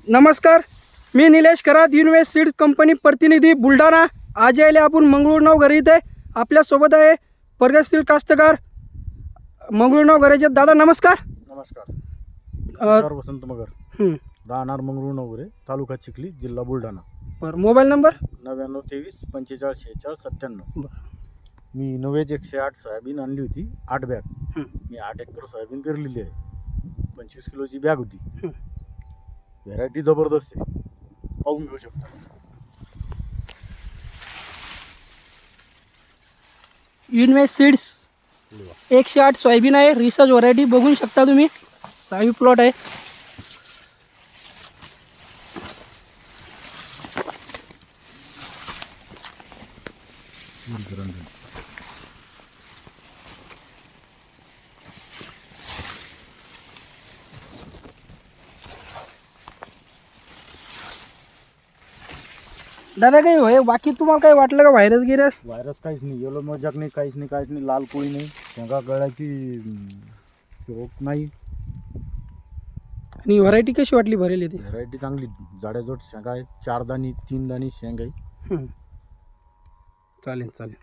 नमस्कार, मी निलेश करात, universe seeds company प्रतिनिधी बुलढाणा. आज यायला आपण मंगळूरनाव घरी इथे आपल्यासोबत आहे परदेशील कास्तकार मंगळूरनाव घराचे दादा. नमस्कार. नमस्कार. वसंत मगर, राहणार मंगळूरनाव घरे, तालुका चिखली, जिल्हा बुलढाणा. बरं, मोबाईल नंबर 9923 45 46 97. मी 9108 सोयाबीन आणली होती, 8 बॅग. मी 8 एकर सोयाबीन पेरलेली आहे. 25 किलोची बॅग होती. व्हेरायटी जबरदस्त आहे, पाहून घेऊ शकता. युनिव्हर्स सीड्स 108 सोयाबीन आहे, रिसर्च व्हरायटी बघू शकता तुम्ही. लाईव्ह प्लॉट आहे. दादा काही होय बाकी तुम्हाला काही वाटलं का व्हायरस गिरस? व्हायरस काहीच नाही, येलो मजाक नाही, काहीच नाही, लाल कोळी नाही, शेंगा गळाची रोग नाही. आणि व्हरायटी कशी वाटली भरेल ती? व्हेरायटी चांगली, जाड्याजोड शेंगा आहे, 4 दाणी 3 दाणी शेंगा आहे. चालेल.